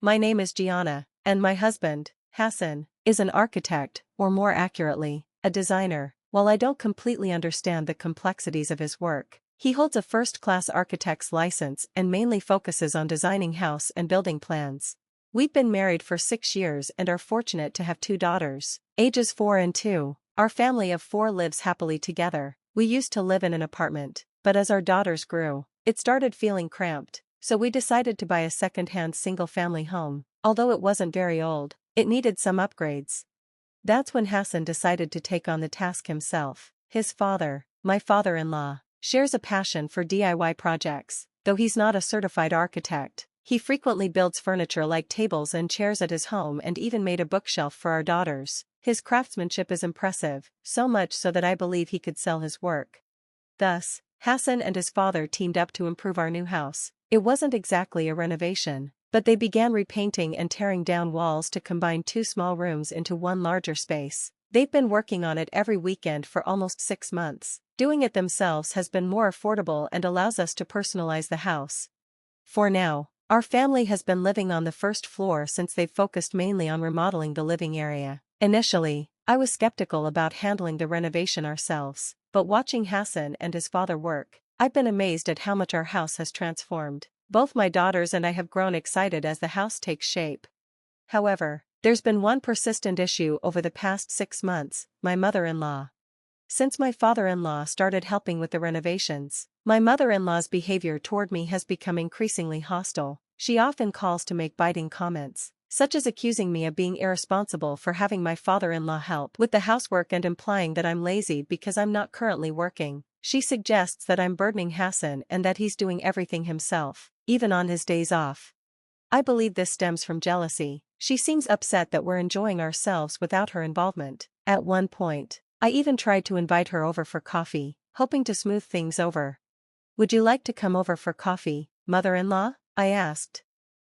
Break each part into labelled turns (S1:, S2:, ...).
S1: My name is Gianna, and my husband, Hassan, is an architect, or more accurately, a designer. While I don't completely understand the complexities of his work, he holds a first-class architect's license and mainly focuses on designing house and building plans. We've been married for 6 years and are fortunate to have 2 daughters, ages 4 and 2. Our family of 4 lives happily together. We used to live in an apartment, but as our daughters grew, it started feeling cramped, so we decided to buy a second-hand single-family home. Although it wasn't very old, it needed some upgrades. That's when Hassan decided to take on the task himself. His father, my father-in-law, shares a passion for DIY projects. Though he's not a certified architect, he frequently builds furniture like tables and chairs at his home and even made a bookshelf for our daughters. His craftsmanship is impressive, so much so that I believe he could sell his work. Thus, Hassan and his father teamed up to improve our new house. It wasn't exactly a renovation, but they began repainting and tearing down walls to combine 2 small rooms into one larger space. They've been working on it every weekend for almost 6 months. Doing it themselves has been more affordable and allows us to personalize the house. For now, our family has been living on the first floor since they've focused mainly on remodeling the living area. Initially, I was skeptical about handling the renovation ourselves, but watching Hassan and his father work, I've been amazed at how much our house has transformed. Both my daughters and I have grown excited as the house takes shape. However, there's been one persistent issue over the past 6 months: my mother-in-law. Since my father-in-law started helping with the renovations, my mother-in-law's behavior toward me has become increasingly hostile. She often calls to make biting comments, such as accusing me of being irresponsible for having my father-in-law help with the housework and implying that I'm lazy because I'm not currently working. She suggests that I'm burdening Hassan and that he's doing everything himself, even on his days off. I believe this stems from jealousy. She seems upset that we're enjoying ourselves without her involvement. At one point, I even tried to invite her over for coffee, hoping to smooth things over. "Would you like to come over for coffee, mother-in-law?" I asked.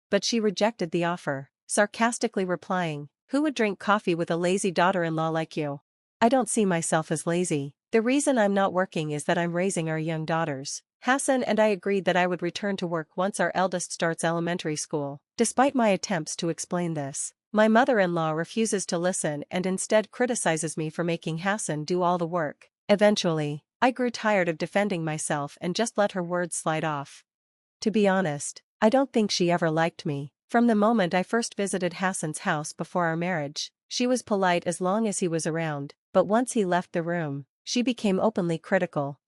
S1: But she rejected the offer, sarcastically replying, "Who would drink coffee with a lazy daughter-in-law like you?" I don't see myself as lazy. The reason I'm not working is that I'm raising our young daughters. Hassan and I agreed that I would return to work once our eldest starts elementary school. Despite my attempts to explain this, my mother-in-law refuses to listen and instead criticizes me for making Hassan do all the work. Eventually, I grew tired of defending myself and just let her words slide off. To be honest, I don't think she ever liked me. From the moment I first visited Hassan's house before our marriage, she was polite as long as he was around, but once he left the room, she became openly critical.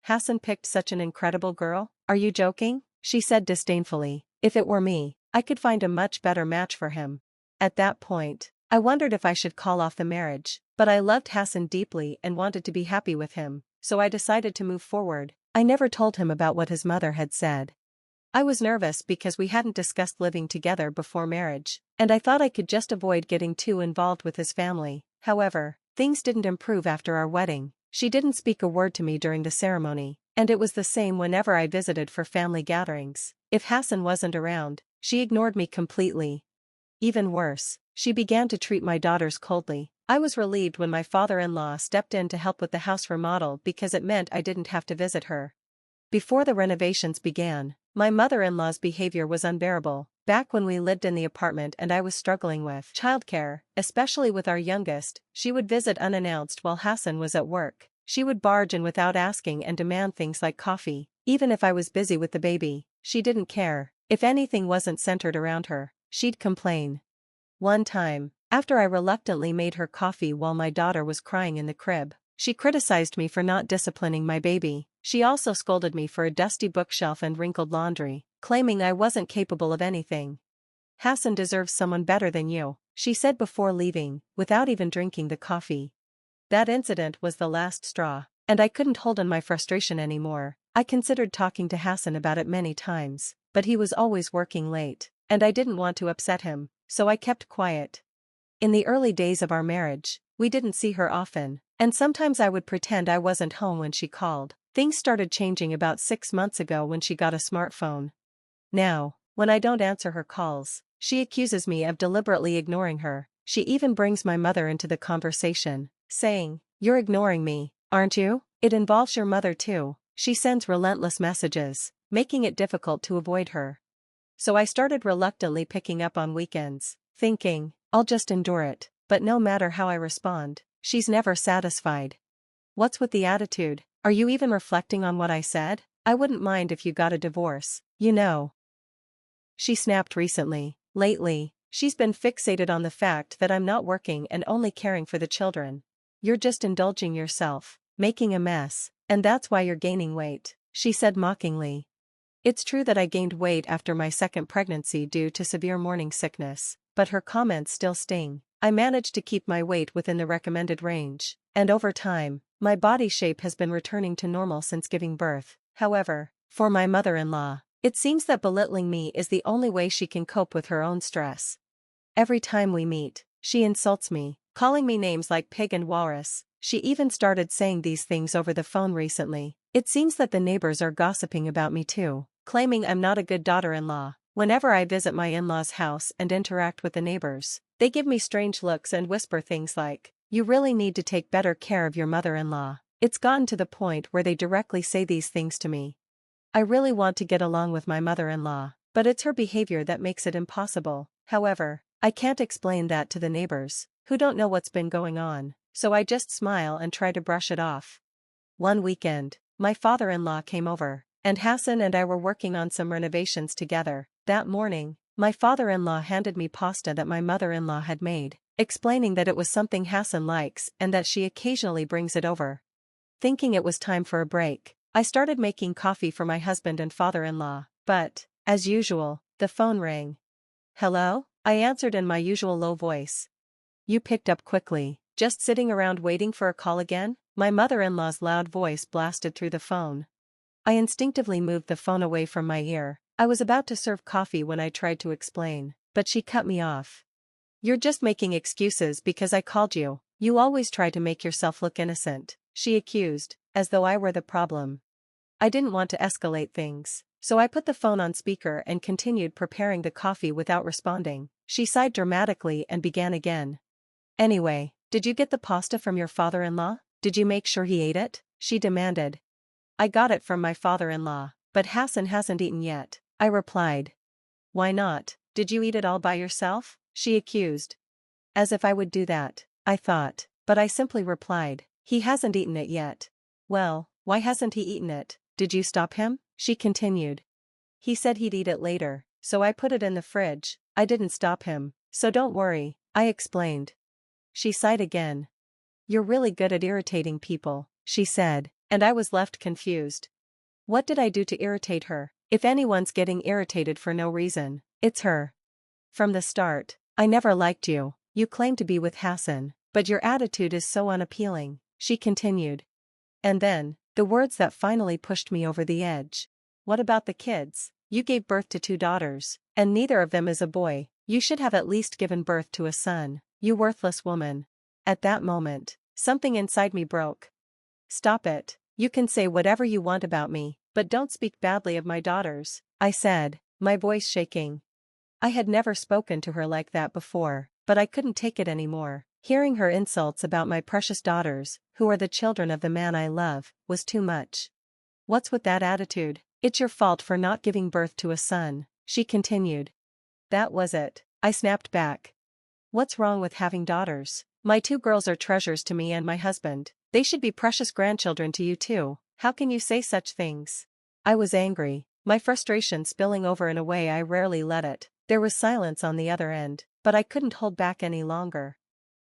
S1: "Hassan picked such an incredible girl? Are you joking?" she said disdainfully. "If it were me, I could find a much better match for him." At that point, I wondered if I should call off the marriage, but I loved Hassan deeply and wanted to be happy with him, so I decided to move forward. I never told him about what his mother had said. I was nervous because we hadn't discussed living together before marriage, and I thought I could just avoid getting too involved with his family. However, things didn't improve after our wedding. She didn't speak a word to me during the ceremony, and it was the same whenever I visited for family gatherings. If Hassan wasn't around, she ignored me completely. Even worse, she began to treat my daughters coldly. I was relieved when my father-in-law stepped in to help with the house remodel because it meant I didn't have to visit her. Before the renovations began, my mother-in-law's behavior was unbearable. Back when we lived in the apartment and I was struggling with childcare, especially with our youngest, she would visit unannounced while Hassan was at work. She would barge in without asking and demand things like coffee. Even if I was busy with the baby, she didn't care. If anything wasn't centered around her, she'd complain. One time, after I reluctantly made her coffee while my daughter was crying in the crib, she criticized me for not disciplining my baby. She also scolded me for a dusty bookshelf and wrinkled laundry, claiming I wasn't capable of anything. "Hassan deserves someone better than you," she said before leaving, without even drinking the coffee. That incident was the last straw, and I couldn't hold on my frustration anymore. I considered talking to Hassan about it many times, but he was always working late, and I didn't want to upset him, so I kept quiet. In the early days of our marriage, we didn't see her often, and sometimes I would pretend I wasn't home when she called. Things started changing about 6 months ago when she got a smartphone. Now, when I don't answer her calls, she accuses me of deliberately ignoring her. She even brings my mother into the conversation, saying, "You're ignoring me, aren't you? It involves your mother too." She sends relentless messages, making it difficult to avoid her. so I started reluctantly picking up on weekends, thinking, I'll just endure it, but no matter how I respond, she's never satisfied. What's with the attitude? Are you even reflecting on what I said? I wouldn't mind if you got a divorce, you know. She snapped recently. Lately, she's been fixated on the fact that I'm not working and only caring for the children. You're just indulging yourself, making a mess, and that's why you're gaining weight, she said mockingly. It's true that I gained weight after my second pregnancy due to severe morning sickness, but her comments still sting. I managed to keep my weight within the recommended range, and over time, my body shape has been returning to normal since giving birth. However, for my mother-in-law, it seems that belittling me is the only way she can cope with her own stress. Every time we meet, she insults me, calling me names like pig and walrus. She even started saying these things over the phone recently. It seems that the neighbors are gossiping about me too, claiming I'm not a good daughter-in-law. Whenever I visit my in-laws' house and interact with the neighbors, they give me strange looks and whisper things like, "You really need to take better care of your mother-in-law." It's gotten to the point where they directly say these things to me. I really want to get along with my mother-in-law, but it's her behavior that makes it impossible. However, I can't explain that to the neighbors, who don't know what's been going on, so I just smile and try to brush it off. One weekend, my father-in-law came over, and Hassan and I were working on some renovations together. That morning, my father-in-law handed me pasta that my mother-in-law had made, explaining that it was something Hassan likes and that she occasionally brings it over. Thinking it was time for a break, I started making coffee for my husband and father-in-law, but, as usual, the phone rang. "Hello?" I answered in my usual low voice. "You picked up quickly. Just sitting around waiting for a call again?" My mother-in-law's loud voice blasted through the phone. I instinctively moved the phone away from my ear. I was about to serve coffee when I tried to explain, but she cut me off. "You're just making excuses because I called you. You always try to make yourself look innocent," she accused, as though I were the problem. I didn't want to escalate things, so I put the phone on speaker and continued preparing the coffee without responding. She sighed dramatically and began again. "Anyway, did you get the pasta from your father-in-law? Did you make sure he ate it?" she demanded. "I got it from my father-in-law, but Hassan hasn't eaten yet," I replied. "Why not? Did you eat it all by yourself?" she accused. As if I would do that, I thought, but I simply replied, "He hasn't eaten it yet." "Well, why hasn't he eaten it? Did you stop him?" she continued. "He said he'd eat it later, so I put it in the fridge. I didn't stop him, so don't worry," I explained. She sighed again. "You're really good at irritating people," she said, and I was left confused. What did I do to irritate her? If anyone's getting irritated for no reason, it's her. "From the start, I never liked you. You claim to be with Hassan, but your attitude is so unappealing," she continued. And then, the words that finally pushed me over the edge. "What about the kids? You gave birth to 2 daughters, and neither of them is a boy. You should have at least given birth to a son, you worthless woman." At that moment, something inside me broke. "Stop it. You can say whatever you want about me, but don't speak badly of my daughters," I said, my voice shaking. I had never spoken to her like that before, but I couldn't take it anymore. Hearing her insults about my precious daughters, who are the children of the man I love, was too much. "What's with that attitude? It's your fault for not giving birth to a son," she continued. That was it, I snapped back. "What's wrong with having daughters? My 2 girls are treasures to me and my husband. They should be precious grandchildren to you too. How can you say such things?" I was angry, my frustration spilling over in a way I rarely let it. There was silence on the other end, but I couldn't hold back any longer.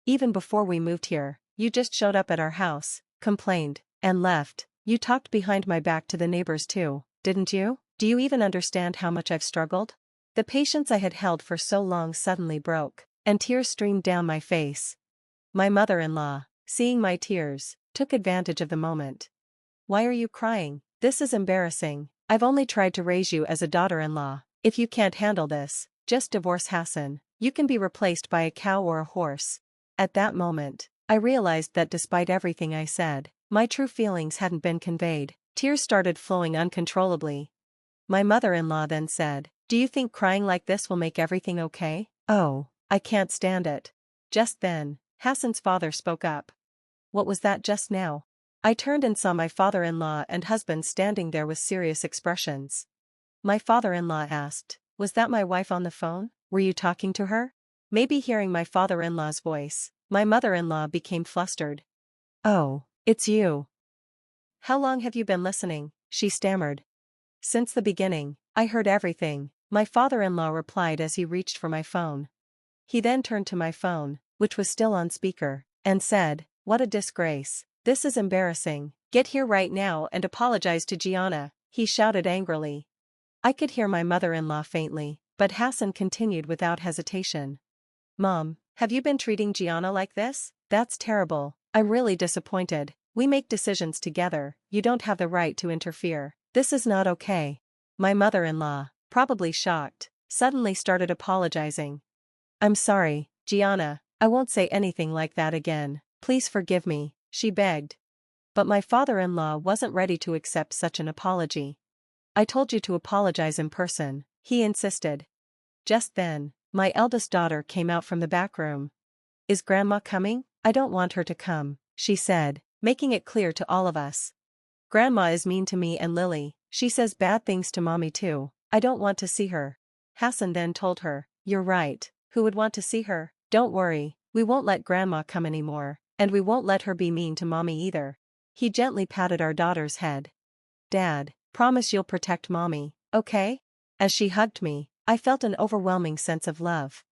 S1: "Even before we moved here, you just showed up at our house, complained, and left. You talked behind my back to the neighbors too, didn't you? Do you even understand how much I've struggled?" The patience I had held for so long suddenly broke, and tears streamed down my face. My mother-in-law, seeing my tears, took advantage of the moment. "Why are you crying? This is embarrassing. I've only tried to raise you as a daughter-in-law. If you can't handle this, just divorce Hassan. You can be replaced by a cow or a horse." At that moment, I realized that despite everything I said, my true feelings hadn't been conveyed. Tears started flowing uncontrollably. My mother-in-law then said, "Do you think crying like this will make everything okay?" "Oh, I can't stand it." Just then, Hassan's father spoke up. "What was that just now?" I turned and saw my father-in-law and husband standing there with serious expressions. My father-in-law asked, Was that my wife on the phone? Were you talking to her? Maybe hearing my father-in-law's voice, my mother-in-law became flustered. Oh, it's you. How long have you been listening? She stammered. Since the beginning, I heard everything, my father-in-law replied as he reached for my phone. He then turned to my phone, which was still on speaker, and said, "What a disgrace. This is embarrassing. Get here right now and apologize to Gianna," he shouted angrily. I could hear my mother-in-law faintly, but Hassan continued without hesitation. "Mom, have you been treating Gianna like this? That's terrible. I'm really disappointed. We make decisions together, you don't have the right to interfere. This is not okay." My mother-in-law, probably shocked, suddenly started apologizing. "I'm sorry, Gianna, I won't say anything like that again. Please forgive me," she begged. But my father-in-law wasn't ready to accept such an apology. "I told you to apologize in person," he insisted. Just then, my eldest daughter came out from the back room. "Is Grandma coming? I don't want her to come," she said, making it clear to all of us. "Grandma is mean to me and Lily, she says bad things to Mommy too. I don't want to see her." Hassan then told her, "You're right, who would want to see her? Don't worry, we won't let Grandma come anymore, and we won't let her be mean to Mommy either." He gently patted our daughter's head. "Dad, promise you'll protect Mommy, okay?" As she hugged me, I felt an overwhelming sense of love.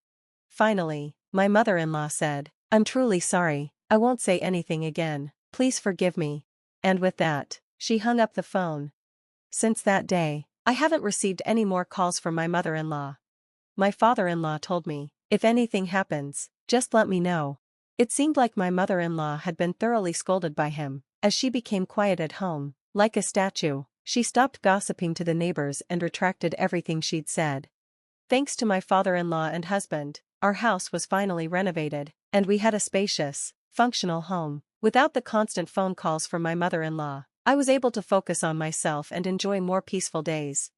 S1: Finally, my mother-in-law said, "I'm truly sorry, I won't say anything again, please forgive me." And with that, she hung up the phone. Since that day, I haven't received any more calls from my mother-in-law. My father-in-law told me, "If anything happens, just let me know." It seemed like my mother-in-law had been thoroughly scolded by him. As she became quiet at home, like a statue, she stopped gossiping to the neighbors and retracted everything she'd said. Thanks to my father-in-law and husband, our house was finally renovated, and we had a spacious, functional home. Without the constant phone calls from my mother-in-law, I was able to focus on myself and enjoy more peaceful days.